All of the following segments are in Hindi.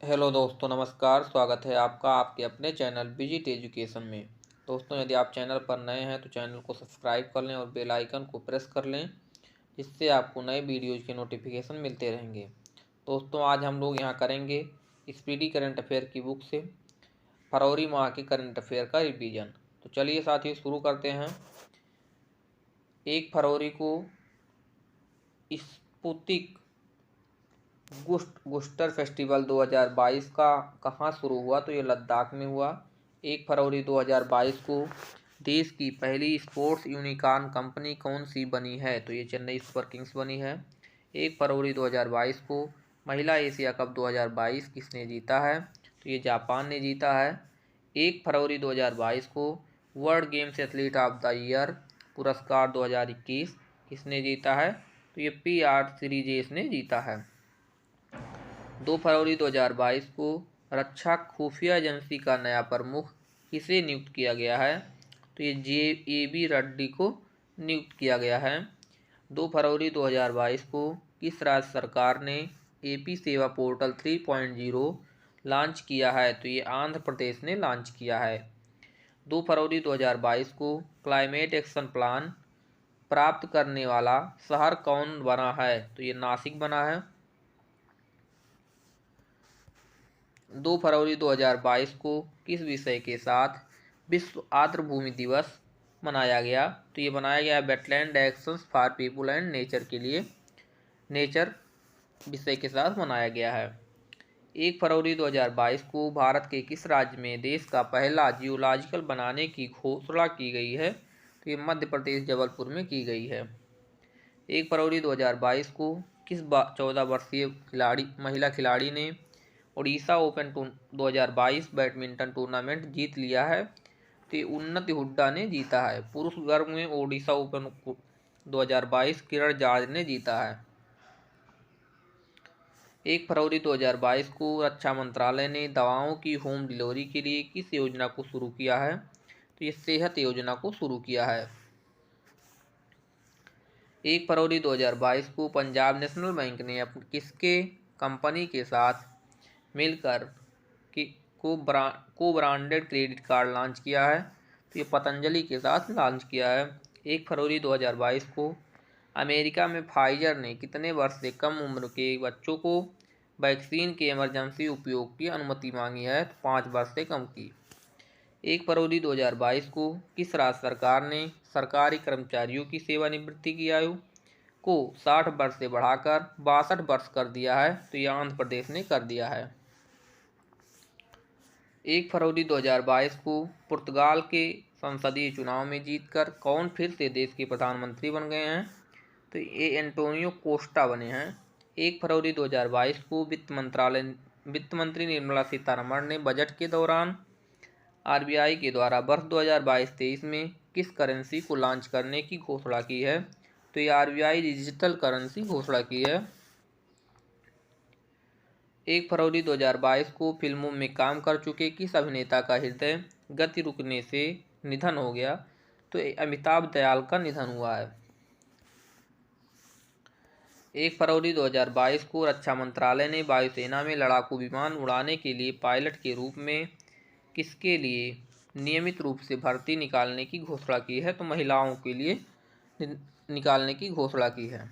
हेलो दोस्तों, नमस्कार। स्वागत है आपका आपके अपने चैनल विजिट एजुकेशन में। दोस्तों, यदि आप चैनल पर नए हैं तो चैनल को सब्सक्राइब कर लें और बेल आइकन को प्रेस कर लें, जिससे आपको नए वीडियोज़ के नोटिफिकेशन मिलते रहेंगे। दोस्तों, आज हम लोग यहाँ करेंगे स्पीडी करंट अफेयर की बुक से फरवरी माह के करंट अफेयर का रिवीजन। तो चलिए साथियों, शुरू करते हैं। 1 फरवरी को स्पुतनिक गुस्टर फेस्टिवल 2022 का कहाँ शुरू हुआ? तो ये लद्दाख में हुआ। 1 फरवरी 2022 को देश की पहली स्पोर्ट्स यूनिकॉर्न कंपनी कौन सी बनी है? तो ये चेन्नई सुपर किंग्स बनी है। 1 फरवरी 2022 को महिला एशिया कप 2022 किसने जीता है? तो ये जापान ने जीता है। 1 फरवरी 2022 को world games athlete of the year पुरस्कार 2021 किसने जीता है? तो ये PR सीरीजेस ने जीता है। 2 फरवरी 2022 को रक्षा खुफिया एजेंसी का नया प्रमुख किसे नियुक्त किया गया है? तो ये JAB रेड्डी को नियुक्त किया गया है। 2 फरवरी 2022 को किस राज्य सरकार ने AP सेवा पोर्टल 3.0 लॉन्च किया है? तो ये आंध्र प्रदेश ने लॉन्च किया है। 2 फरवरी 2022 को क्लाइमेट एक्शन प्लान प्राप्त करने वाला शहर कौन बना है? तो ये नासिक बना है। 2 फरवरी 2022 को किस विषय के साथ विश्व आर्द्रभूमि दिवस मनाया गया? तो ये मनाया गया wetland actions for people and nature के लिए, नेचर विषय के साथ मनाया गया है। 1 फरवरी 2022 को भारत के किस राज्य में देश का पहला जियोलॉजिकल बनाने की घोषणा की गई है? तो ये मध्य प्रदेश जबलपुर में की गई है। 1 फरवरी 2022 को किस 14 वर्षीय महिला खिलाड़ी ने ओडिशा ओपन 2022 बैडमिंटन टूर्नामेंट जीत लिया है? तो उन्नति हुड्डा ने जीता है। पुरुष वर्ग में ओडिशा ओपन 2022 किरण जार्ज ने जीता है। 1 फरवरी 2022 को रक्षा मंत्रालय ने दवाओं की होम डिलीवरी के लिए किस योजना को शुरू किया है? तो ये सेहत योजना को शुरू किया है। 1 फरवरी 2022 को पंजाब नेशनल बैंक ने किसके कंपनी के साथ मिलकर को ब्रांडेड क्रेडिट कार्ड लॉन्च किया है? तो ये पतंजलि के साथ लॉन्च किया है। 1 फरवरी 2022 को अमेरिका में फाइजर ने कितने वर्ष से कम उम्र के बच्चों को वैक्सीन के इमरजेंसी उपयोग की अनुमति मांगी है? तो 5 वर्ष से कम की। 1 फरवरी 2022 को किस राज्य सरकार ने सरकारी कर्मचारियों की सेवानिवृत्ति की आयु को 60 वर्ष से बढ़ाकर 62 वर्ष कर दिया है? तो यह आंध्र प्रदेश ने कर दिया है। 1 फरवरी 2022 को पुर्तगाल के संसदीय चुनाव में जीतकर कौन फिर से देश के प्रधानमंत्री बन गए हैं? तो ये एंटोनियो कोस्टा बने हैं। 1 फरवरी 2022 को वित्त मंत्री निर्मला सीतारमण ने बजट के दौरान RBI के द्वारा वर्ष 2022-23 में किस करेंसी को लॉन्च करने की घोषणा की है? तो ये RBI डिजिटल करेंसी घोषणा की है। 1 फरवरी 2022 को फिल्मों में काम कर चुके किस अभिनेता का हृदय गति रुकने से निधन हो गया? तो अमिताभ दयाल का निधन हुआ है। 1 फरवरी 2022 को रक्षा मंत्रालय ने वायुसेना में लड़ाकू विमान उड़ाने के लिए पायलट के रूप में किसके लिए नियमित रूप से भर्ती निकालने की घोषणा की है? तो महिलाओं के लिए निकालने की घोषणा की है।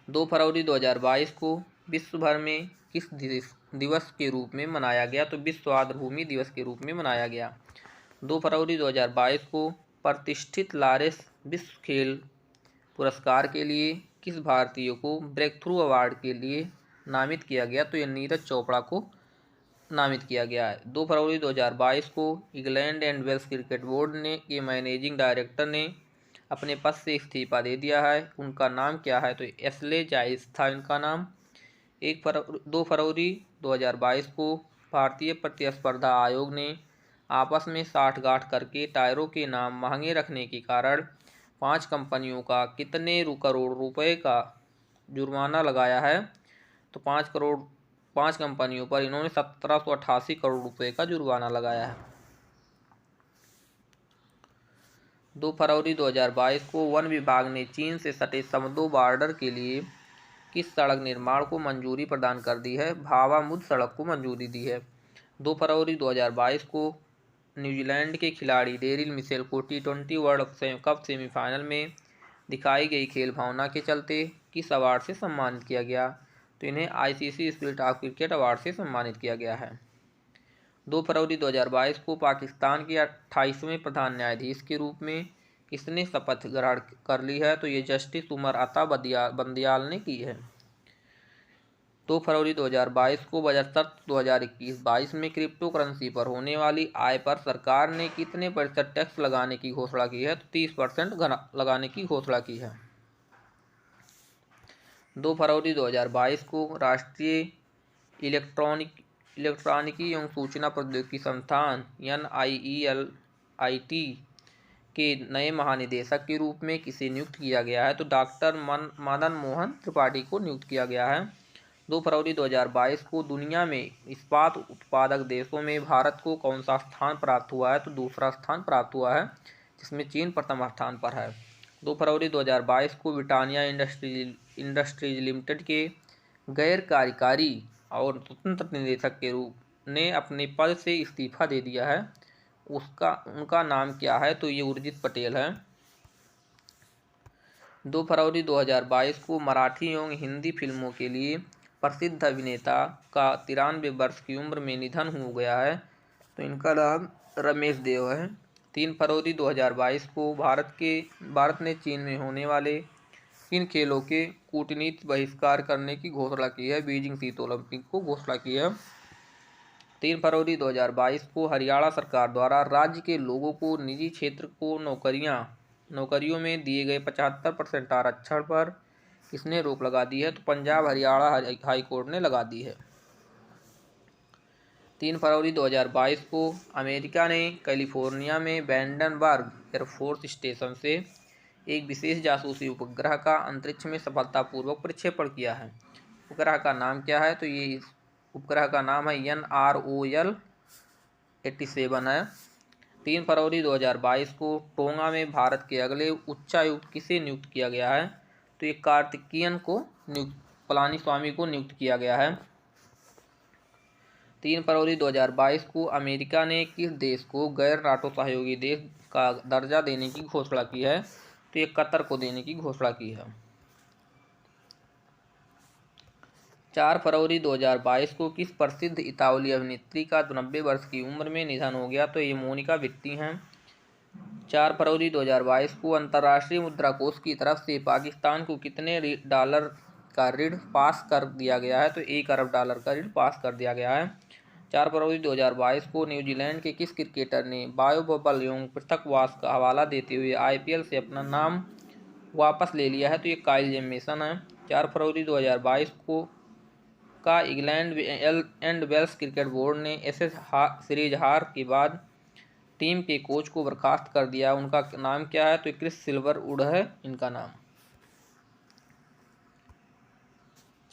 2 फरवरी 2022 को विश्व भर में किस दिवस के रूप में मनाया गया? तो विश्व आर्द्रभूमि दिवस के रूप में मनाया गया। 2 फरवरी 2022 को प्रतिष्ठित लॉरेस विश्व खेल पुरस्कार के लिए किस भारतीय को ब्रेक थ्रू अवार्ड के लिए नामित किया गया? तो यह नीरज चोपड़ा को नामित किया गया है। 2 फरवरी 2022 को England and Wales cricket board के मैनेजिंग डायरेक्टर ने अपने पद से इस्तीफा दे दिया है। उनका नाम क्या है? तो एशले जाइस था इनका नाम। 2 फरवरी 2022 को भारतीय प्रतिस्पर्धा आयोग ने आपस में साठगांठ करके टायरों के नाम महंगे रखने के कारण 5 कंपनियों का कितने करोड़ रुपए का जुर्माना लगाया है? तो 5 कंपनियों पर इन्होंने 1788 करोड़ रुपए का जुर्माना लगाया है। 2 फरवरी 2022 को वन विभाग ने चीन से सटे समदो बॉर्डर के लिए किस सड़क निर्माण को मंजूरी प्रदान कर दी है? भावामुद सड़क को मंजूरी दी है। 2 फरवरी 2022 को न्यूजीलैंड के खिलाड़ी डेरिल मिशेल को T20 वर्ल्ड कप सेमीफाइनल में दिखाई गई खेल भावना के चलते किस अवार्ड से सम्मानित किया गया? तो इन्हें ICC spirit of cricket award से सम्मानित किया गया है। 2 फरवरी 2022 को पाकिस्तान के 28वें प्रधान न्यायाधीश के रूप में किसने शपथ ग्रहण कर ली है? तो ये जस्टिस उमर अता बंदियाल ने की है। 2 फरवरी 2022 को बजट सत्र 2021-22 में क्रिप्टो करेंसी पर होने वाली आय पर सरकार ने कितने % टैक्स लगाने की घोषणा की है? तो 30% लगाने की घोषणा की है। 2 फरवरी 2022 को राष्ट्रीय इलेक्ट्रॉनिकी एवं सूचना प्रौद्योगिकी संस्थान NIELIT के नए महानिदेशक के रूप में किसे नियुक्त किया गया है? तो डॉक्टर मदन मोहन त्रिपाठी को नियुक्त किया गया है। 2 फरवरी 2022 को दुनिया में इस्पात उत्पादक देशों में भारत को कौन सा स्थान प्राप्त हुआ है? तो दूसरा स्थान प्राप्त हुआ है, जिसमें चीन प्रथम स्थान पर है। 2 फरवरी 2022 को ब्रिटानिया इंडस्ट्रीज लिमिटेड के गैर कार्यकारी और स्वतंत्र निदेशक के रूप ने अपने पद से इस्तीफा दे दिया है। उनका नाम क्या है? तो ये उर्जित पटेल है। 2 फरवरी 2022 को मराठी एवं हिंदी फिल्मों के लिए प्रसिद्ध अभिनेता का 93 वर्ष की उम्र में निधन हो गया है। तो इनका नाम रमेश देव है। 3 फरवरी 2022 को भारत ने चीन में होने वाले किन खेलों के कूटनीतिक बहिष्कार करने की घोषणा की है? बीजिंग शीत ओलंपिक को घोषणा की है। 3 फरवरी 2022 को हरियाणा सरकार द्वारा राज्य के लोगों को निजी क्षेत्र को नौकरियों में दिए गए 75% आरक्षण पर किसने रोक लगा दी है? तो पंजाब हरियाणा हाई कोर्ट ने लगा दी है। 3 फरवरी 2022 को अमेरिका ने कैलिफोर्निया में वैंडनबर्ग एयरफोर्स स्टेशन से एक विशेष जासूसी उपग्रह का अंतरिक्ष में सफलतापूर्वक प्रक्षेपण किया है। उपग्रह का नाम क्या है? तो ये इस उपग्रह का नाम है NROL 87 है। 3 फरवरी 2022 को टोंगा में भारत के अगले उच्चायुक्त किसे नियुक्त किया गया है? तो ये कार्तिकेयन को पलानीस्वामी को नियुक्त किया गया है। 3 फरवरी 2022 को अमेरिका ने किस देश को गैर नाटो सहयोगी देश का दर्जा देने की घोषणा की है? तो ये कतर को देने की घोषणा की है। 4 फरवरी 2022 को किस प्रसिद्ध इतालवी अभिनेत्री का 90 वर्ष की उम्र में निधन हो गया? तो ये मोनिका वित्ती हैं। 4 फरवरी 2022 को अंतर्राष्ट्रीय मुद्रा कोष की तरफ से पाकिस्तान को कितने $, का ऋण पास कर दिया गया है? तो $1 अरब का ऋण पास कर दिया गया है। 4 फरवरी 2022 को न्यूजीलैंड के किस क्रिकेटर ने बायो बबल एवं पृथकवास का हवाला देते हुए IPL से अपना नाम वापस ले लिया है? तो ये काइल जेमिसन है। 4 फरवरी 2022 को England and Wales cricket board ने एशेज सीरीज हार के बाद टीम के कोच को बर्खास्त कर दिया। उनका नाम क्या है? तो क्रिस सिल्वरवुड है इनका नाम।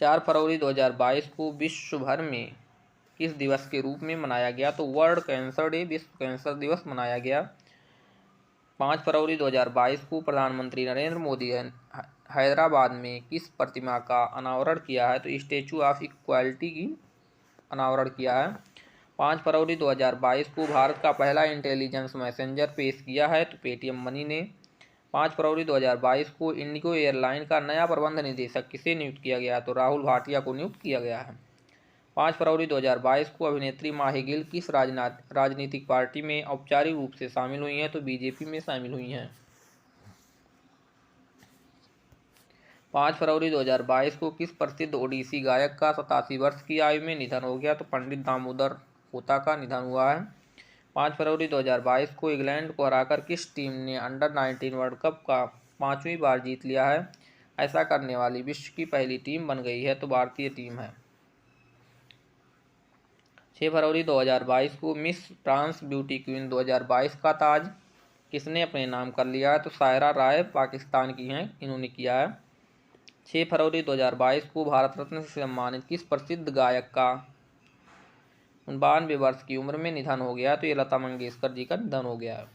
4 फरवरी 2022 को विश्व भर में किस दिवस के रूप में मनाया गया? तो वर्ल्ड कैंसर डे, विश्व कैंसर दिवस मनाया गया। 5 फरवरी 2022 को प्रधानमंत्री नरेंद्र मोदी हैदराबाद में किस प्रतिमा का अनावरण किया है? तो स्टैचू ऑफ इक्वालिटी की अनावरण किया है। 5 फरवरी 2022 को भारत का पहला इंटेलिजेंस मैसेंजर पेश किया है? तो पेटीएम मनी ने। 5 फरवरी 2022 को इंडिगो एयरलाइन का नया प्रबंध निदेशक किसे नियुक्त किया गया? तो राहुल भाटिया को नियुक्त किया गया है। 5 फरवरी 2022 को अभिनेत्री माही गिल किस राजनीतिक पार्टी में औपचारिक रूप से शामिल हुई हैं? तो बीजेपी में शामिल हुई हैं। 5 फरवरी 2022 को किस प्रसिद्ध ओडिसी गायक का 87 वर्ष की आयु में निधन हो गया? तो पंडित दामोदर पोता का निधन हुआ है। 5 फरवरी 2022 को इंग्लैंड को हराकर किस टीम ने अंडर-19 वर्ल्ड कप का 5वीं बार जीत लिया है? ऐसा करने वाली विश्व की पहली टीम बन गई है, तो भारतीय टीम है। 6 फरवरी 2022 को मिस ट्रांस ब्यूटी क्वीन 2022 का ताज किसने अपने नाम कर लिया है? तो सायरा राय पाकिस्तान की हैं, इन्होंने किया है। 6 फरवरी 2022 को भारत रत्न से सम्मानित किस प्रसिद्ध गायक का 92 वर्ष की उम्र में निधन हो गया? तो ये लता मंगेशकर जी का निधन हो गया है।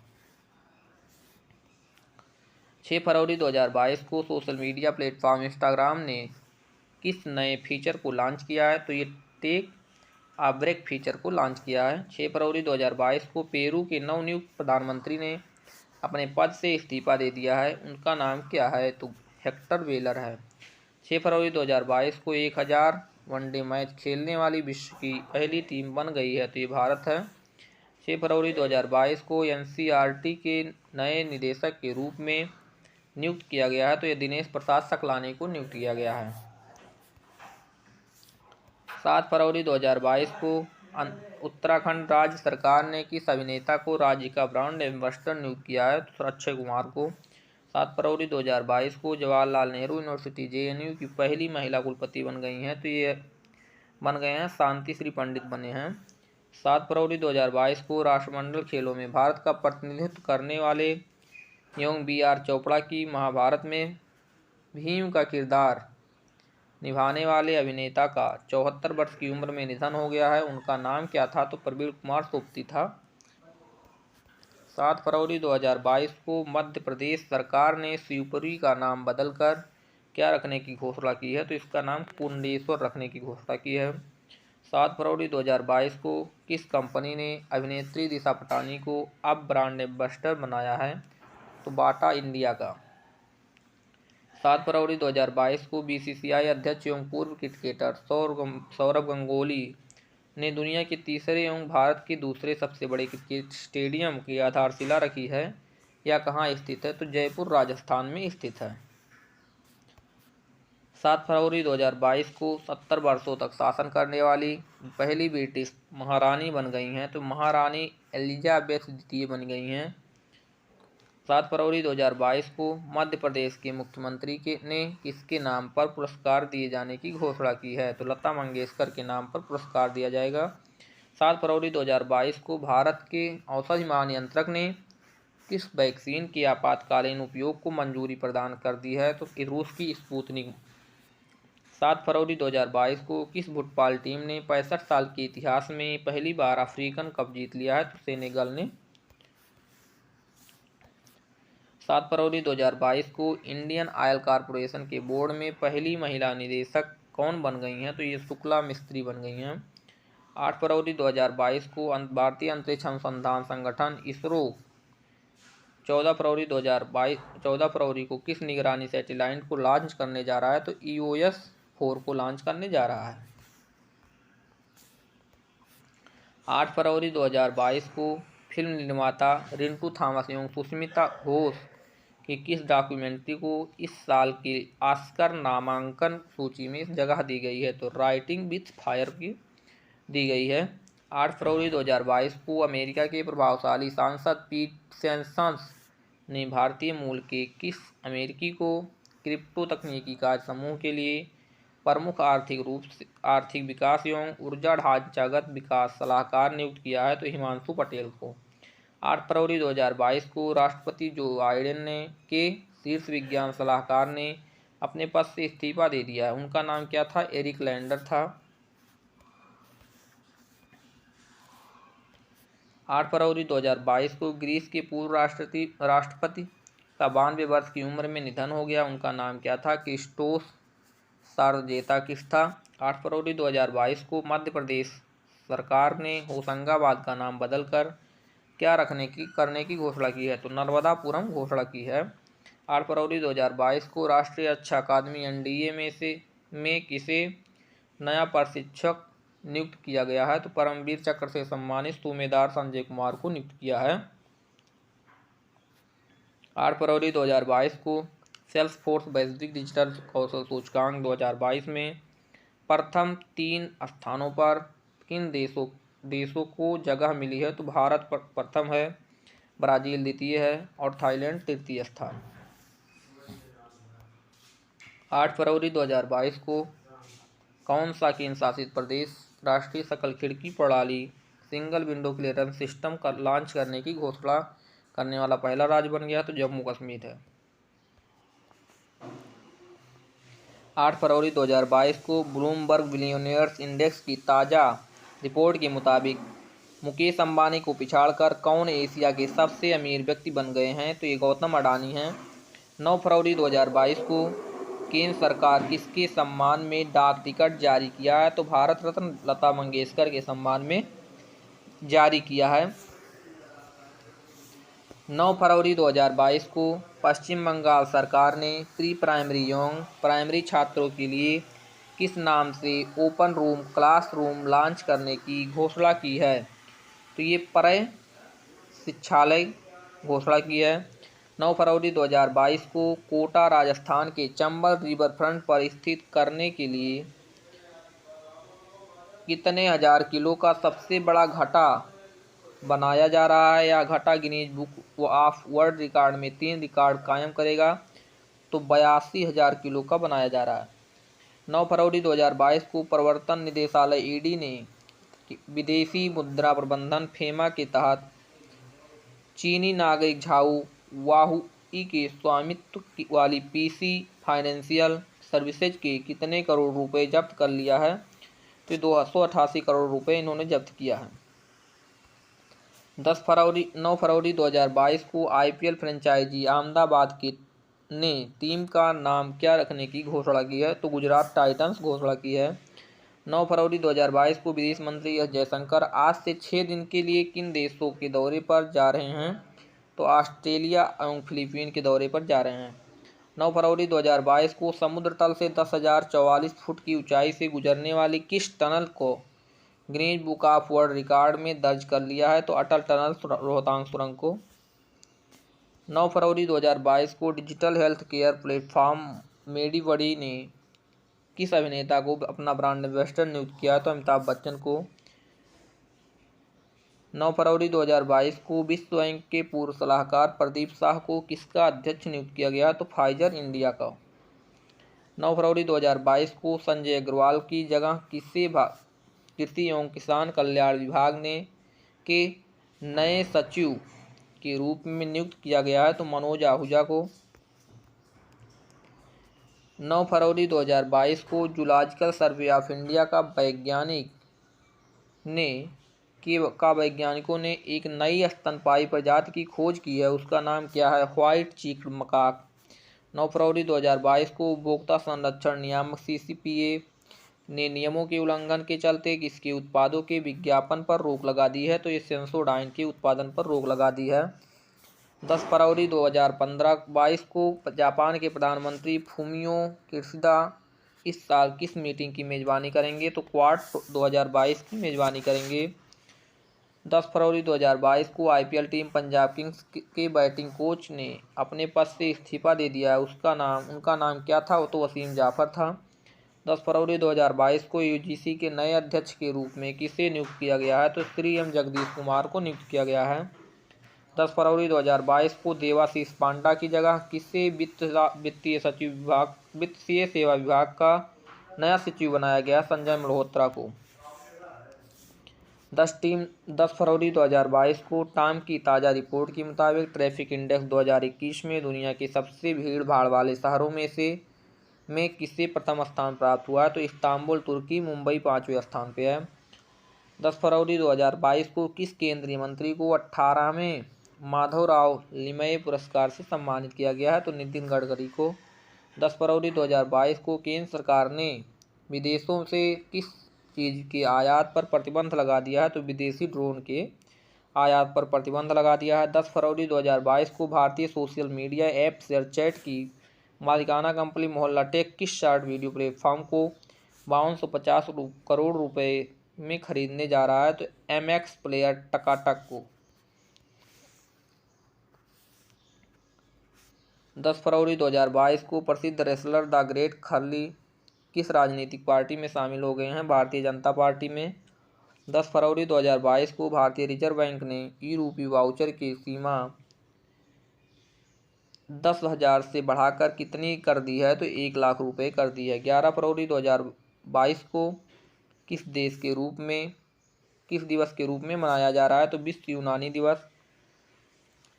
6 फरवरी 2022 को सोशल मीडिया प्लेटफॉर्म इंस्टाग्राम ने किस नए फीचर को लॉन्च किया है? तो ये टेक अ ब्रेक फीचर को लॉन्च किया है। 6 फरवरी 2022 को पेरू के नवनियुक्त प्रधानमंत्री ने अपने पद से इस्तीफा दे दिया है। उनका नाम क्या है? तो हेक्टर वेलर है। 6 फरवरी 2022 को 1000 वनडे मैच खेलने वाली विश्व की पहली टीम बन गई है, तो ये भारत है। 6 फरवरी 2022 को एनसीईआरटी के नए निदेशक के रूप में नियुक्त किया गया है, तो ये दिनेश प्रसाद सकलानी को नियुक्त किया गया है। 7 फरवरी 2022 को उत्तराखंड राज्य सरकार ने किस अभिनेता को राज्य का ब्रांड एम्बेसडर नियुक्त किया है? तो अक्षय कुमार को। 7 फरवरी 2022 को जवाहरलाल नेहरू यूनिवर्सिटी जेएनयू की पहली महिला कुलपति बन गई हैं, तो ये बन गए हैं शांति श्री पंडित बने हैं। 7 फरवरी 2022 को राष्ट्रमंडल खेलों में भारत का प्रतिनिधित्व करने वाले एवं BR चोपड़ा की महाभारत में भीम का किरदार निभाने वाले अभिनेता का 74 वर्ष की उम्र में निधन हो गया है। उनका नाम क्या था? तो प्रवीण कुमार सोपती था। 7 फरवरी 2022 को मध्य प्रदेश सरकार ने शिवपुरी का नाम बदलकर क्या रखने की घोषणा की है? तो इसका नाम कुंडेश्वर रखने की घोषणा की है। 7 फरवरी 2022 को किस कंपनी ने अभिनेत्री दिशा पटानी को अब ब्रांड एम्बेसडर बनाया है? तो बाटा इंडिया का। 7 फरवरी 2022 को BCCI अध्यक्ष एवं पूर्व क्रिकेटर सौरभ गंगुली ने दुनिया के तीसरे एवं भारत के दूसरे सबसे बड़े क्रिकेट स्टेडियम की आधारशिला रखी है। यह कहाँ स्थित है? तो जयपुर राजस्थान में स्थित है। 7 फरवरी 2022 को 70 वर्षों तक शासन करने वाली पहली ब्रिटिश महारानी बन गई हैं, तो महारानी एलिजाबेथ द्वितीय बन गई हैं। 7 फरवरी 2022 को मध्य प्रदेश के मुख्यमंत्री ने किसके नाम पर पुरस्कार दिए जाने की घोषणा की है? तो लता मंगेशकर के नाम पर पुरस्कार दिया जाएगा। 7 फरवरी 2022 को भारत के औषधि महानियंत्रक ने किस वैक्सीन के आपातकालीन उपयोग को मंजूरी प्रदान कर दी है? तो रूस की स्पुतनिक। 7 फरवरी 2022 को किस फुटबॉल टीम ने 65 साल के इतिहास में पहली बार अफ्रीकन कप जीत लिया है? तो सेनेगल ने। 7 फरवरी 2022 को इंडियन ऑयल कॉरपोरेशन के बोर्ड में पहली महिला निदेशक कौन बन गई हैं? तो ये शुक्ला मिस्त्री बन गई हैं। 8 फरवरी 2022 को भारतीय अंतरिक्ष अनुसंधान संगठन इसरो 14 फरवरी को किस निगरानी सैटेलाइट को लॉन्च करने जा रहा है? तो EOS 4 को लॉन्च करने जा रहा है। 8 फरवरी 2022 को फिल्म निर्माता रिंटू थॉमस एवं सुष्मिता घोष की किस डॉक्यूमेंट्री को इस साल के ऑस्कर नामांकन सूची में जगह दी गई है? तो राइटिंग विथ फायर की दी गई है। 8 फरवरी 2022 को अमेरिका के प्रभावशाली सांसद पीट सेंसन्स ने भारतीय मूल के किस अमेरिकी को क्रिप्टो तकनीकी कार्य समूह के लिए प्रमुख आर्थिक विकास एवं ऊर्जा ढांचागत विकास सलाहकार नियुक्त किया है? तो हिमांशु पटेल को। 8 फरवरी 2022 को राष्ट्रपति जो बाइडेन के शीर्ष विज्ञान सलाहकार ने अपने पद से इस्तीफा दे दिया है। उनका नाम क्या था? एरिक लैंडर था। 8 फरवरी 2022 को ग्रीस के पूर्व राष्ट्रपति का 92 वर्ष की उम्र में निधन हो गया। उनका नाम क्या था? क्रिस्टोस सारजेताकिस था। 8 फरवरी 2022 को मध्य प्रदेश सरकार ने होशंगाबाद का नाम बदलकर क्या करने की घोषणा की है? तो नर्मदापुरम घोषणा की है। 8 फरवरी 2022 को राष्ट्रीय रक्षा अकादमी NDA में किसे नया प्रशिक्षक नियुक्त किया गया है? तो परमवीर चक्र से सम्मानित सूबेदार संजय कुमार को नियुक्त किया है। 8 फरवरी 2022 को सेल्सफोर्स वैश्विक डिजिटल कौशल सूचकांक 2022 में प्रथम 3 स्थानों पर किन देशों को जगह मिली है? तो भारत प्रथम है, ब्राजील द्वितीय है और थाईलैंड तृतीय स्थान। 8 फरवरी 2022 को कौन सा केंद्र शासित प्रदेश राष्ट्रीय सकल खिड़की प्रणाली सिंगल विंडो क्लियरेंस सिस्टम का लॉन्च करने की घोषणा करने वाला पहला राज्य बन गया? तो जम्मू कश्मीर है। 8 फरवरी 2022 को ब्लूमबर्ग बिलियनियर्स इंडेक्स की ताज़ा रिपोर्ट के मुताबिक मुकेश अंबानी को पिछाड़कर कौन एशिया के सबसे अमीर व्यक्ति बन गए हैं? तो ये गौतम अडानी हैं। 9 फरवरी 2022 को केंद्र सरकार किसके सम्मान में डाक टिकट जारी किया है? तो भारत रत्न लता मंगेशकर के सम्मान में जारी किया है। 9 फरवरी 2022 को पश्चिम बंगाल सरकार ने प्री प्राइमरी एवं प्राइमरी छात्रों के लिए किस नाम से ओपन रूम क्लासरूम लॉन्च करने की घोषणा की है? तो ये परय शिक्षालय घोषणा की है। 9 फरवरी 2022 को कोटा राजस्थान के चंबल रिवर फ्रंट पर स्थित करने के लिए कितने हजार किलो का सबसे बड़ा घटा बनाया जा रहा है, या घटा Guinness book of world record में 3 रिकॉर्ड कायम करेगा? तो 82,000 किलो का बनाया जा रहा है। 9 फरवरी 2022 को प्रवर्तन निदेशालय ईडी ने विदेशी मुद्रा प्रबंधन फेमा के तहत चीनी नागरिक झाऊ वाहुई के स्वामित्व वाली पीसी फाइनेंशियल सर्विसेज के कितने करोड़ रुपए जब्त कर लिया है? तो 288 करोड़ रुपए इन्होंने जब्त किया है। 9 फरवरी 2022 को आईपीएल फ्रेंचाइजी अहमदाबाद ने टीम का नाम क्या रखने की घोषणा की है? तो गुजरात टाइटंस घोषणा की है। 9 फरवरी 2022 को विदेश मंत्री एस जयशंकर आज से 6 दिन के लिए किन देशों के दौरे पर जा रहे हैं? तो ऑस्ट्रेलिया एवं फिलीपीन के दौरे पर जा रहे हैं। 9 फरवरी 2022 को समुद्र तल से 10,044 फुट की ऊंचाई से गुजरने वाली किस टनल को Guinness book of world record में दर्ज कर लिया है? तो अटल टनल रोहतांग सुरंग को। 9 फरवरी 2022 को digital health care platform Medibuddy ने किस अभिनेता को अपना ब्रांड एम्बेसडर नियुक्त किया? तो अमिताभ बच्चन को। 9 फरवरी 2022 को विश्व बैंक के पूर्व सलाहकार प्रदीप शाह को किसका अध्यक्ष नियुक्त किया गया? तो फाइजर इंडिया का। 9 फरवरी 2022 को संजय अग्रवाल की जगह किसे कृषि एवं किसान कल्याण विभाग के नए सचिव के रूप में नियुक्त किया गया है? तो मनोज आहूजा को। 9 फरवरी 2022 को जूलॉजिकल सर्वे ऑफ इंडिया का वैज्ञानिकों ने एक नई स्तनपायी प्रजाति की खोज की है, उसका नाम क्या है? White चीक्ड macaque. 9 फरवरी 2022 को उपभोक्ता संरक्षण नियामक सीसीपीए ने नियमों के उल्लंघन के चलते किसके उत्पादों के विज्ञापन पर रोक लगा दी है? तो ये सेंसोडाइन के उत्पादन पर रोक लगा दी है। 10 फरवरी 2022 को जापान के प्रधानमंत्री फूमियो किशिदा इस साल किस मीटिंग की मेजबानी करेंगे? तो क्वाड 2022 की मेजबानी करेंगे। 10 फरवरी 2022 को आईपीएल टीम पंजाब किंग्स के बैटिंग कोच ने अपने पद से इस्तीफा दे दिया है, उनका नाम क्या था? तो वसीम जाफर था। 10 फरवरी 2022 को यूजीसी के नए अध्यक्ष के रूप में किसे नियुक्त किया गया है? तो श्री एम जगदीश कुमार को नियुक्त किया गया है। 10 फरवरी 2022 को देवाशीष पांडा की जगह किसे वित्तीय सेवा विभाग का नया सचिव बनाया गया? संजय मल्होत्रा को। 10 फरवरी 2022 को टाइम की ताज़ा रिपोर्ट के मुताबिक ट्रैफिक इंडेक्स 2021 में दुनिया के सबसे भीड़ भाड़ वाले शहरों में किसे प्रथम स्थान प्राप्त हुआ है? तो इस्तांबुल तुर्की, मुंबई 5वें स्थान पे है। 10 फरवरी 2022 को किस केंद्रीय मंत्री को 18वें माधवराव लिमये पुरस्कार से सम्मानित किया गया है? तो नितिन गडकरी को। 10 फरवरी 2022 को केंद्र सरकार ने विदेशों से किस चीज़ के आयात पर प्रतिबंध लगा दिया है? तो विदेशी ड्रोन के आयात पर प्रतिबंध लगा दिया है। 10 फरवरी 2022 को भारतीय सोशल मीडिया ऐप शेयरचैट की मालिकाना कंपनी मोहल्ला टेक किस शॉर्ट वीडियो प्लेटफॉर्म को 5250 करोड़ रुपए में खरीदने जा रहा है? तो एमएक्स प्लेयर टकाटक को। 10 फरवरी 2022 को प्रसिद्ध रेसलर द ग्रेट खली किस राजनीतिक पार्टी में शामिल हो गए हैं? भारतीय जनता पार्टी में। 10 फरवरी 2022 को भारतीय रिजर्व बैंक ने ई-रूपी वाउचर की सीमा 10,000 से बढ़ाकर कितनी कर दी है? तो 1 लाख रुपए कर दी है। 11 फरवरी 2022 को किस दिवस के रूप में मनाया जा रहा है? तो विश्व यूनानी दिवस।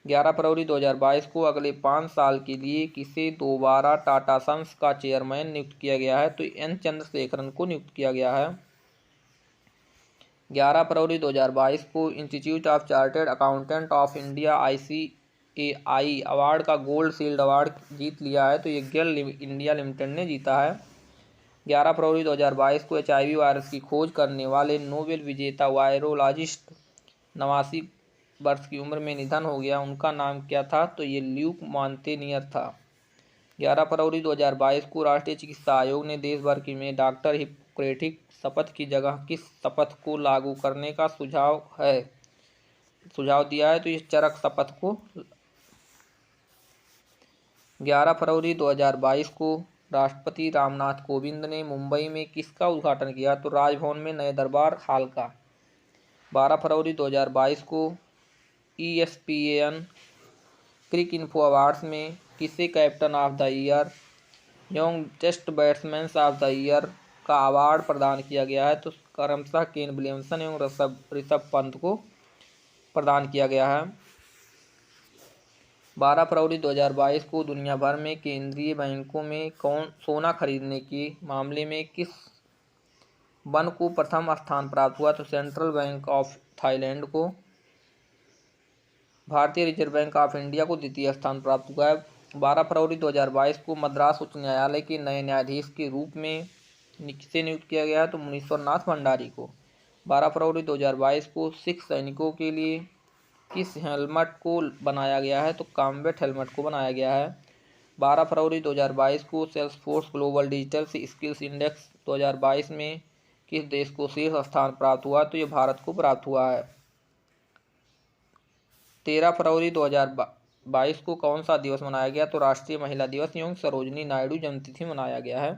11 फरवरी 2022 को अगले 5 साल के लिए किसे दोबारा टाटा सन्स का चेयरमैन नियुक्त किया गया है? तो एन चंद्रशेखरन को नियुक्त किया गया है। 11 फरवरी 2022 को institute of chartered accountant of India award का गोल्ड शील्ड अवार्ड जीत लिया है, तो ये गेल इंडिया लिमिटेड ने जीता है। 11 फरवरी 2022 को HIV वायरस की खोज करने वाले नोबेल विजेता वायरोलॉजिस्ट 89 वर्ष की उम्र में निधन हो गया। उनका नाम क्या था? तो ये ल्यूक मॉन्टेनियर था। 11 फरवरी 2022 को राष्ट्रीय चिकित्सा आयोग ने देश भर में डॉक्टर हिप्पोक्रेटिक शपथ की जगह किस शपथ को लागू करने का सुझाव दिया है? तो इस चरक शपथ को 11 फरवरी 2022 को राष्ट्रपति रामनाथ कोविंद ने मुंबई में किसका उद्घाटन किया? तो राजभवन में नए दरबार हाल का। 12 फरवरी 2022 को ESPN क्रिक इन्फो अवार्ड्स में किसे captain of the year, young test batsman of the year का अवार्ड प्रदान किया गया है? तो क्रमशः केन विलियमसन एवं ऋषभ पंत को प्रदान किया गया है। 12 फरवरी 2022 को दुनिया भर में केंद्रीय बैंकों में सोना खरीदने के मामले में किस वन को प्रथम स्थान प्राप्त हुआ? तो सेंट्रल बैंक ऑफ थाईलैंड को। भारतीय रिजर्व बैंक ऑफ इंडिया को द्वितीय स्थान प्राप्त हुआ है। 12 फरवरी 2022 को मद्रास उच्च न्यायालय के नए न्यायाधीश के रूप में किसे नियुक्त किया गया है? तो मुनीश्वर नाथ भंडारी को। 12 फरवरी 2022 को सिख सैनिकों के लिए किस हेलमेट को बनाया गया है? तो कॉम्बैट हेलमेट को बनाया गया है। 12 फरवरी 2022 को Salesforce global digital skills index 2022 में किस देश को शीर्ष स्थान प्राप्त हुआ? तो ये भारत को प्राप्त हुआ है। 13 फरवरी 2022 को कौन सा दिवस मनाया गया? तो राष्ट्रीय महिला दिवस एवं सरोजिनी नायडू जन्मतिथि मनाया गया है।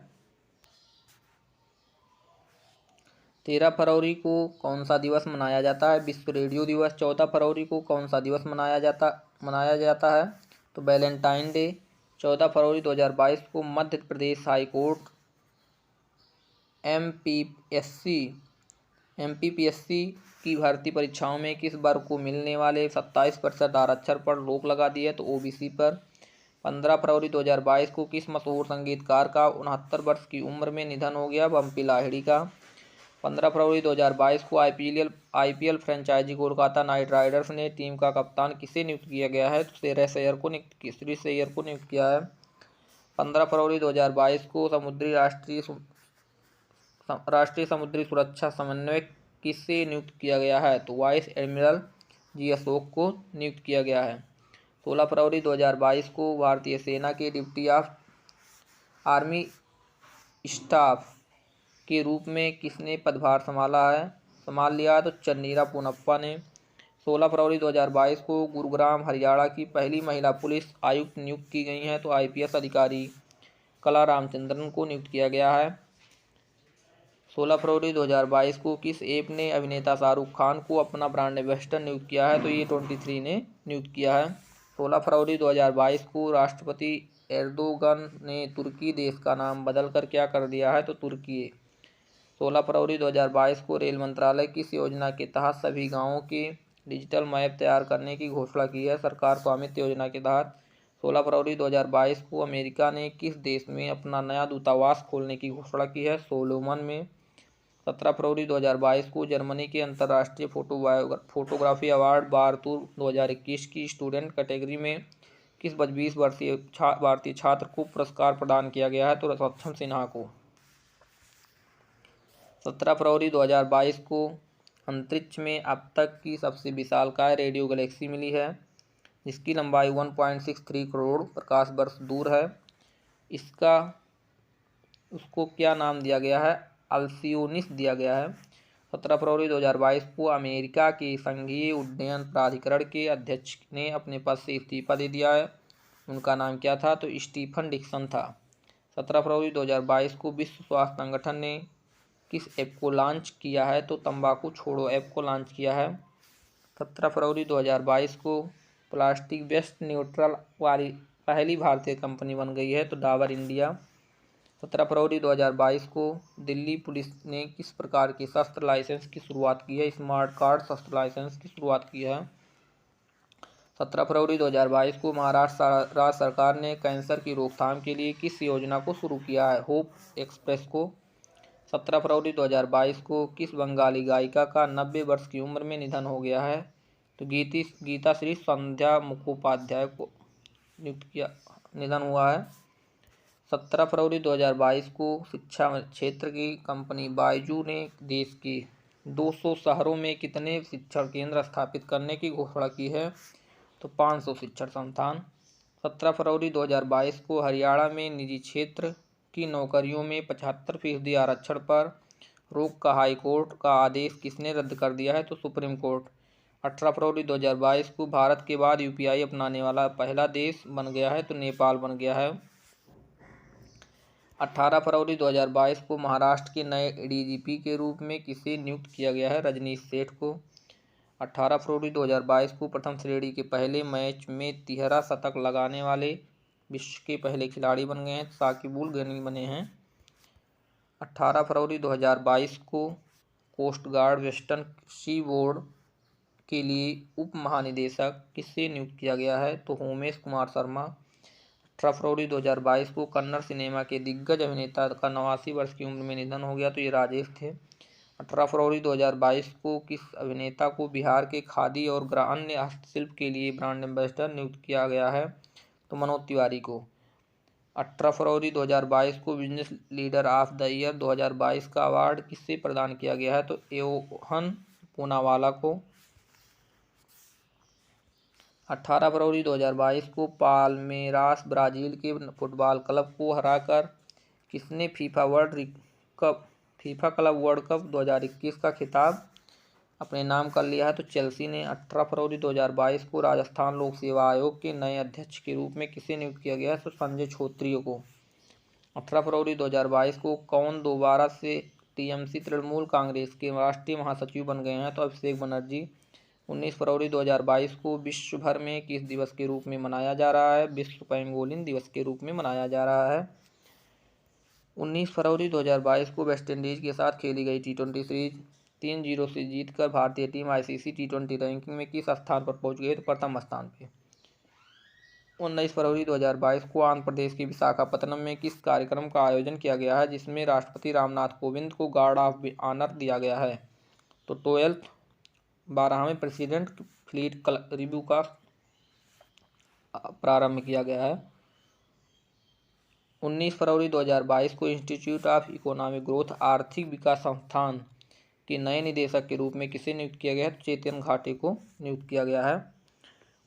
13 फरवरी को कौन सा दिवस मनाया जाता है? विश्व रेडियो दिवस। 14 फरवरी को कौन सा दिवस मनाया जाता है? तो वैलेंटाइन डे। 14 फरवरी 2022 को Madhya Pradesh high court MPPSC की भर्ती परीक्षाओं में किस वर्ग को मिलने वाले 27% आरक्षण पर रोक लगा दी है? तो OBC पर। 15 फरवरी 2022 को किस मशहूर संगीतकार का 69 वर्ष की उम्र में निधन हो गया? बम्पी लाहिड़ी का। 15 फरवरी 2022 को IPL franchise Kolkata Knight Riders ने टीम का कप्तान किसे नियुक्त किया गया है? तो श्रेयस अय्यर को नियुक्त किया है। 15 फरवरी 2022 को राष्ट्रीय समुद्री सुरक्षा समन्वयक किसे नियुक्त किया गया है? तो वाइस एडमिरल G अशोक को नियुक्त किया गया है। 16 फरवरी 2022 को भारतीय सेना के डिप्टी ऑफ आर्मी स्टाफ के रूप में किसने पदभार संभाल लिया है? तो चन्नीरा पोनप्पा ने। 16 फरवरी 2022 को गुरुग्राम हरियाणा की पहली महिला पुलिस आयुक्त नियुक्त की गई हैं। तो IPS अधिकारी कला रामचंद्रन को नियुक्त किया गया है। 16 फरवरी 2022 को किस ऐप ने अभिनेता शाहरुख खान को अपना ब्रांड एम्बेसडर नियुक्त किया है? तो ये 23 ने नियुक्त किया है। 16 फरवरी 2022 को राष्ट्रपति एर्दोगन ने तुर्की देश का नाम बदलकर क्या कर दिया है? तो तुर्की। 16 फरवरी 2022 को रेल मंत्रालय किस योजना के तहत सभी गाँवों के डिजिटल मैप तैयार करने की घोषणा की है? सरकार स्वामित्व योजना के तहत। 16 फरवरी 2022 को अमेरिका ने किस देश में अपना नया दूतावास खोलने की घोषणा की है? सोलोमन में। 17 फरवरी 2022 को जर्मनी के अंतर्राष्ट्रीय फोटोग्राफी अवार्ड बारतूर 2021 की स्टूडेंट कैटेगरी में किस 20 वर्षीय भारतीय छात्र को पुरस्कार प्रदान किया गया है? तो सक्षम सिन्हा को। 17 फरवरी 2022 को अंतरिक्ष में अब तक की सबसे विशालकाय रेडियो गैलेक्सी मिली है, जिसकी लंबाई 1.63 करोड़ प्रकाश वर्ष दूर है। उसको क्या नाम दिया गया है? अल्सियोनिस दिया गया है। 17 फरवरी 2022 को अमेरिका के संघीय उड्डयन प्राधिकरण के अध्यक्ष ने अपने पद से इस्तीफा दे दिया है। उनका नाम क्या था? तो स्टीफन डिक्सन था। 17 फरवरी 2022 को विश्व स्वास्थ्य संगठन ने किस ऐप को लॉन्च किया है? तो तंबाकू छोड़ो ऐप को लॉन्च किया है। 17 फरवरी 2022 को प्लास्टिक वेस्ट न्यूट्रल वाली पहली भारतीय कंपनी बन गई है, तो डाबर इंडिया। 17 फरवरी 2022 को दिल्ली पुलिस ने किस प्रकार के शस्त्र लाइसेंस की शुरुआत की है? स्मार्ट कार्ड शस्त्र लाइसेंस की शुरुआत की है। 17 फरवरी 2022 को महाराष्ट्र राज्य सरकार ने कैंसर की रोकथाम के लिए किस योजना को शुरू किया है? होप एक्सप्रेस को। 17 फरवरी 2022 को किस बंगाली गायिका का 90 वर्ष की उम्र में निधन हो गया है? तो गीता श्री संध्या मुखोपाध्याय को निधन हुआ है। 17 फरवरी 2022 को शिक्षा क्षेत्र की कंपनी बायजू ने देश के 200 शहरों में कितने शिक्षण केंद्र स्थापित करने की घोषणा की है? तो 500 शिक्षण संस्थान। 17 फरवरी 2022 को हरियाणा में निजी क्षेत्र की नौकरियों में 75% आरक्षण पर रोक का हाई कोर्ट का आदेश किसने रद्द कर दिया है? तो सुप्रीम कोर्ट। 18 फरवरी 2022 को भारत के बाद यूपीआई अपनाने वाला पहला देश बन गया है, तो नेपाल बन गया है। 18 फरवरी 2022 को महाराष्ट्र के नए डीजीपी के रूप में किसे नियुक्त किया गया है? रजनीश सेठ को। 18 फरवरी 2022 को प्रथम श्रेणी के पहले मैच में 13 शतक लगाने वाले विश्व के पहले खिलाड़ी बन गए हैं, साकिबुल गनी बने हैं। 18 फरवरी 2022 को coast guard western sea board के लिए उप महानिदेशक किससे नियुक्त किया गया है? तो होमेश कुमार शर्मा। 18 फरवरी 2022 को कन्नड़ सिनेमा के दिग्गज अभिनेता का 89 वर्ष की उम्र में निधन हो गया, तो ये राजेश थे। 18 फरवरी 2022 को किस अभिनेता को बिहार के खादी और अन्य हस्तशिल्प के लिए ब्रांड एम्बेसडर नियुक्त किया गया है? तो मनोज तिवारी को। 18 फरवरी 2022 को business leader of the year 2022 का अवार्ड किससे प्रदान किया गया है? तो योहन पूनावाला को। 18 फरवरी 2022 को पाल्मेरास ब्राजील के फुटबॉल क्लब को हराकर किसने फीफा क्लब वर्ल्ड कप 2021 का खिताब अपने नाम कर लिया है? तो चेल्सी ने। 18 फरवरी 2022 को राजस्थान लोक सेवा आयोग के नए अध्यक्ष के रूप में किसे नियुक्त किया गया है? तो संजय छोत्रिय को। 18 फरवरी 2022 को कौन दोबारा से टीएमसी तृणमूल कांग्रेस के राष्ट्रीय महासचिव बन गए हैं? तो अभिषेक बनर्जी। 19 फरवरी 2022 को विश्व भर में किस दिवस के रूप में मनाया जा रहा है? विश्व पेंगोलिन दिवस के रूप में मनाया जा रहा है। 19 फरवरी 2022 को वेस्टइंडीज के साथ खेली गई टी20 सीरीज 3-0 से जीतकर भारतीय टीम आईसीसी टी20 रैंकिंग में किस स्थान पर पहुंच गई? तो प्रथम स्थान पे। 19 फरवरी 2022 को आंध्र प्रदेश के विशाखापत्तनम में किस कार्यक्रम का आयोजन किया गया है जिसमें राष्ट्रपति रामनाथ कोविंद को गार्ड ऑफ ऑनर दिया गया है? तो 12वें प्रेसिडेंट फ्लीट रिव्यू का प्रारंभ किया गया है। 19 फरवरी 2022 को इंस्टीट्यूट ऑफ इकोनॉमिक ग्रोथ आर्थिक विकास संस्थान के नए निदेशक के रूप में किसे नियुक्त किया गया है? चेतन घाटे को नियुक्त किया गया है।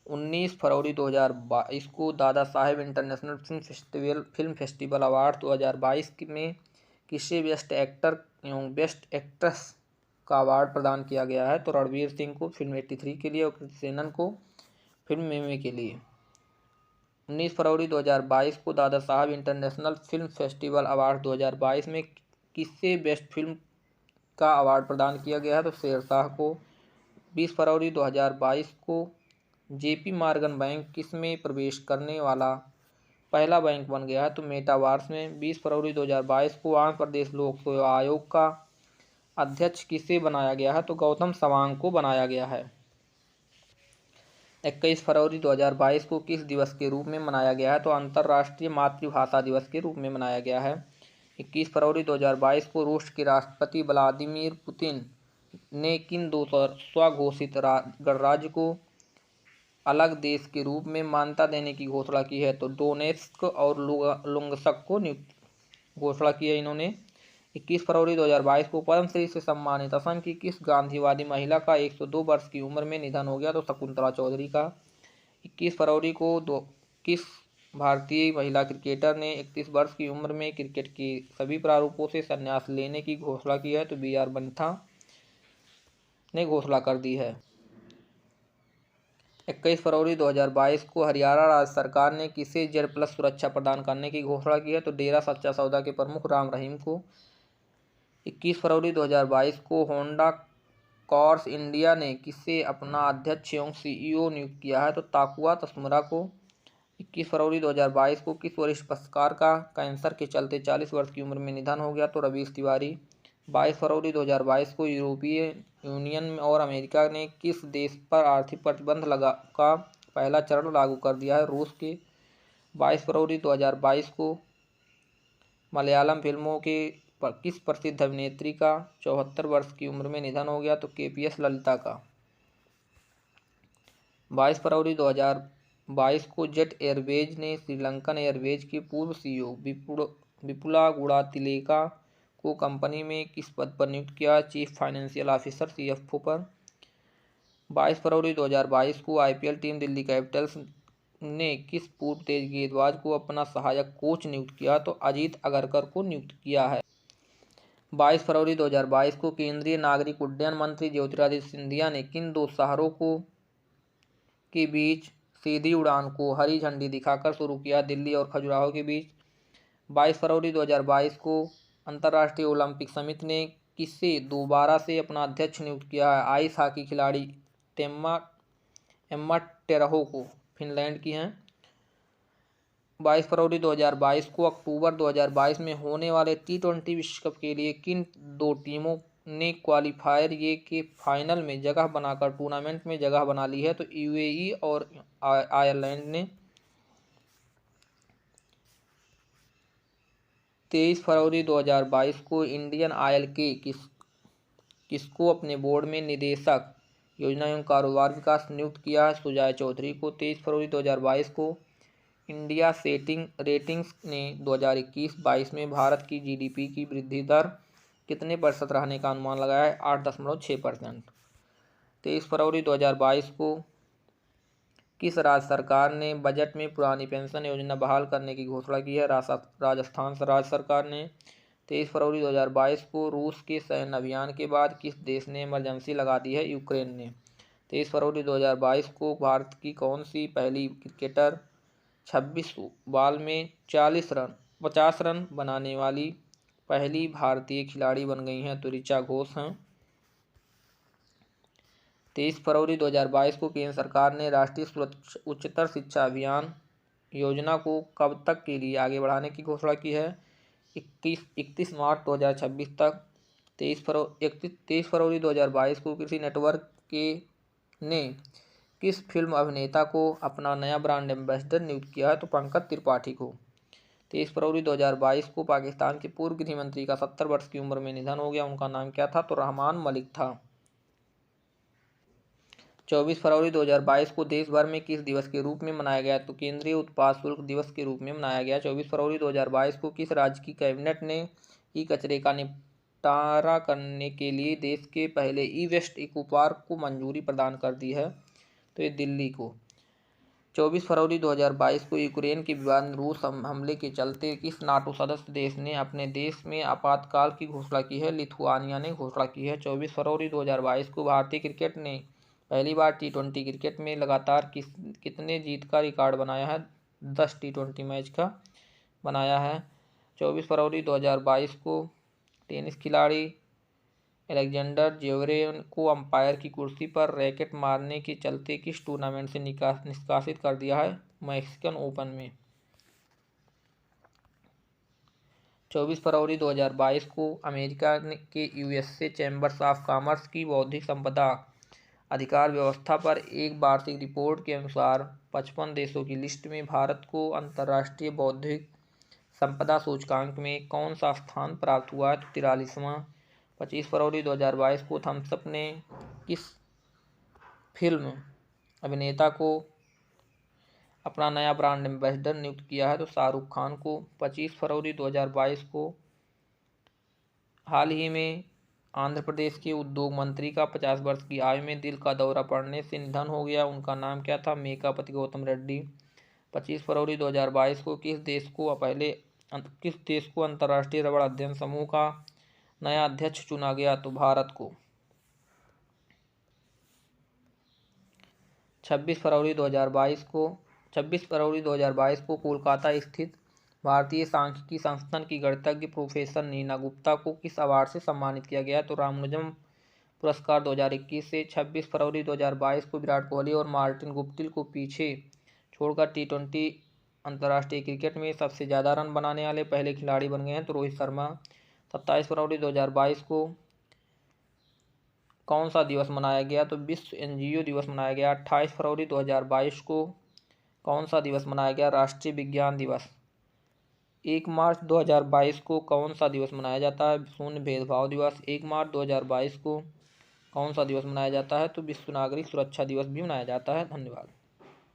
19 फरवरी 2022 को Dada Saheb international film festival award 2022 में किसे बेस्ट एक्टर एवं बेस्ट एक्ट्रेस का अवार्ड प्रदान किया गया है? तो रणवीर सिंह को फिल्म 83 के लिए और कृति सेनन को फिल्म मेमे के लिए। 19 फरवरी 2022 को Dada Saheb international film festival award 2022 में किससे बेस्ट फिल्म का अवार्ड प्रदान किया गया है? तो शेरशाह को। 20 फरवरी 2022 को जेपी मॉर्गन बैंक किस में प्रवेश करने वाला पहला बैंक बन गया है? तो मेटावर्स में। 20 फरवरी 2022 को आंध्र प्रदेश लोक सेवा आयोग का अध्यक्ष किसे बनाया गया है? तो गौतम सवांग को बनाया गया है। 21 फरवरी 2022 को किस दिवस के रूप में मनाया गया है? तो अंतर्राष्ट्रीय मातृभाषा दिवस के रूप में मनाया गया है। 21 फरवरी 2022 को रूस के राष्ट्रपति व्लादिमीर पुतिन ने किन दो स्वघोषित गणराज्य को अलग देश के रूप में मान्यता देने की घोषणा की है? तो डोनेट्स्क और लुंगस्क को घोषणा की है इन्होंने। 21 फरवरी 2022 को पद्मश्री से सम्मानित असम की किस गांधीवादी महिला का 102 वर्ष की उम्र में निधन हो गया? तो शकुंतला चौधरी का। 21 फरवरी को किस भारतीय महिला क्रिकेटर ने 31 वर्ष की उम्र में क्रिकेट के सभी प्रारूपों से संन्यास लेने की घोषणा की है? तो बी.आर. बंथा ने घोषणा कर दी है। 21 फरवरी 2022 को हरियाणा राज्य सरकार ने किसे Z+ सुरक्षा प्रदान करने की घोषणा की है? तो डेरा सच्चा सौदा के प्रमुख राम रहीम को। 21 फरवरी 2022 को होंडा कॉर्स इंडिया ने किसे अपना अध्यक्ष एवं CEO नियुक्त किया है? तो ताकुआ तसमुरा को। 21 फरवरी 2022 को किस वरिष्ठ पत्रकार का कैंसर के चलते 40 वर्ष की उम्र में निधन हो गया? तो रवीश तिवारी। 22 फरवरी 2022 को यूरोपीय यूनियन और अमेरिका ने किस देश पर आर्थिक प्रतिबंध का पहला चरण लागू कर दिया है? रूस के। 22 फरवरी 2022 को मलयालम फिल्मों के किस प्रसिद्ध अभिनेत्री का 74 वर्ष की उम्र में निधन हो गया? तो KPS ललिता का। 22 फरवरी 2022 को जेट एयरवेज ने श्रीलंकन एयरवेज के पूर्व सीईओ विपुला गुणातिलका को कंपनी में किस पद पर नियुक्त किया? चीफ फाइनेंशियल ऑफिसर CFO पर। 22 फरवरी 2022 को IPL टीम दिल्ली कैपिटल्स ने किस पूर्व तेज गेंदबाज को अपना सहायक कोच नियुक्त किया? तो अजीत अगरकर को नियुक्त किया है। 22 फरवरी 2022 को केंद्रीय नागरिक उड्डयन मंत्री ज्योतिरादित्य सिंधिया ने किन दो शहरों के बीच सीधी उड़ान को हरी झंडी दिखाकर शुरू किया? दिल्ली और खजुराहो के बीच। 22 फरवरी 2022 को अंतर्राष्ट्रीय ओलंपिक समिति ने किसे दोबारा से अपना अध्यक्ष नियुक्त किया है? आइस हॉकी खिलाड़ी एम्मा टेरहो को, फिनलैंड की हैं। 22 फरवरी 2022 को अक्टूबर 2022 में होने वाले T20 विश्व कप के लिए किन दो टीमों ने क्वालिफायर के फाइनल में जगह बनाकर टूर्नामेंट में जगह बना ली है? तो UAE और आयरलैंड ने। 23 फरवरी 2022 को इंडियन ऑयल के किसको अपने बोर्ड में निदेशक योजना एवं कारोबार विकास नियुक्त किया है? सुजय चौधरी को। 23 फरवरी 2022 को इंडिया रेटिंग्स ने 2021-22 में भारत की GDP की वृद्धि दर कितने % रहने का अनुमान लगाया है? 8.6%। 23 फरवरी 2022 को किस राज्य सरकार ने बजट में पुरानी पेंशन योजना बहाल करने की घोषणा की है? राजस्थान राज्य सरकार ने। 23 फरवरी 2022 को रूस के सैन्य अभियान के बाद किस देश ने इमरजेंसी लगा दी है? यूक्रेन ने। 23 फरवरी 2022 को भारत की कौन सी पहली क्रिकेटर 26 बॉल में 50 रन बनाने वाली पहली भारतीय खिलाड़ी बन गई हैं? तो ऋचा घोष हैं। 23 फरवरी 2022 को केंद्र सरकार ने राष्ट्रीय उच्चतर शिक्षा अभियान योजना को कब तक के लिए आगे बढ़ाने की घोषणा की है? 31 मार्च 2026 तक। 23 फरवरी 2022 को कृषि नेटवर्क ने किस फिल्म अभिनेता को अपना नया ब्रांड एम्बेसडर नियुक्त किया है? तो पंकज त्रिपाठी को। 23 फरवरी 2022 को पाकिस्तान के पूर्व गृह मंत्री का 70 वर्ष की उम्र में निधन हो गया। उनका नाम क्या था? तो रहमान मलिक था। 24 फरवरी 2022 को देश भर में किस दिवस के रूप में मनाया गया? तो केंद्रीय उत्पाद शुल्क दिवस के रूप में मनाया गया। 24 फरवरी 2022 को किस राज्य की कैबिनेट ने कचरे का निपटारा करने के लिए देश के पहले ई-वेस्ट इको पार्क को मंजूरी प्रदान कर दी है? तो ये दिल्ली को। 24 फरवरी 2022 को यूक्रेन के विवाद रूस हमले के चलते किस नाटो सदस्य देश ने अपने देश में आपातकाल की घोषणा की है? लिथुआनिया ने घोषणा की है। 24 फरवरी 2022 को भारतीय क्रिकेट ने पहली बार T20 क्रिकेट में लगातार कितने जीत का रिकॉर्ड बनाया है? 10 T20 मैच का बनाया है। 24 फरवरी 2022 को टेनिस खिलाड़ी अलेक्जेंडर ज्वेरेव को अंपायर की कुर्सी पर रैकेट मारने के चलते किस टूर्नामेंट से निष्कासित कर दिया है? मैक्सिकन ओपन में। 24 फरवरी 2022 को अमेरिका के USA चैम्बर्स ऑफ कॉमर्स की बौद्धिक संपदा अधिकार व्यवस्था पर एक वार्षिक रिपोर्ट के अनुसार 55 देशों की लिस्ट में भारत को अंतर्राष्ट्रीय बौद्धिक संपदा सूचकांक में कौन सा स्थान प्राप्त हुआ है? तो 43वां। 25 फरवरी 2022 को थम्स अप ने किस फिल्म अभिनेता को अपना नया ब्रांड एम्बेसडर नियुक्त किया है? तो शाहरुख खान को। 25 फरवरी 2022 को हाल ही में आंध्र प्रदेश के उद्योग मंत्री का 50 वर्ष की आयु में दिल का दौरा पड़ने से निधन हो गया। उनका नाम क्या था? मेकापति गौतम रेड्डी। 25 फरवरी 2022 को किस देश को अंतर्राष्ट्रीय रबड़ अध्ययन समूह का नया अध्यक्ष चुना गया? तो भारत को। 26 फरवरी 2022 को कोलकाता स्थित भारतीय सांख्यिकी संस्थान की गणितज्ञ प्रोफेसर नीना गुप्ता को किस अवार्ड से सम्मानित किया गया? तो रामानुजम पुरस्कार 2021 से। 26 फरवरी 2022 को विराट कोहली और मार्टिन गुप्टिल को पीछे छोड़कर T20 अंतर्राष्ट्रीय क्रिकेट में सबसे ज़्यादा रन बनाने वाले पहले खिलाड़ी बन गए हैं, तो रोहित शर्मा। 27 फरवरी 2022 को कौन सा दिवस मनाया गया? तो विश्व NGO दिवस मनाया गया। 28 फरवरी 2022 को कौन सा दिवस मनाया गया? राष्ट्रीय विज्ञान दिवस। 1 मार्च 2022 को कौन सा दिवस मनाया जाता है? शून्य भेदभाव दिवस। 1 मार्च 2022 को कौन सा दिवस मनाया जाता है? तो विश्व नागरिक सुरक्षा दिवस भी मनाया जाता है। धन्यवाद।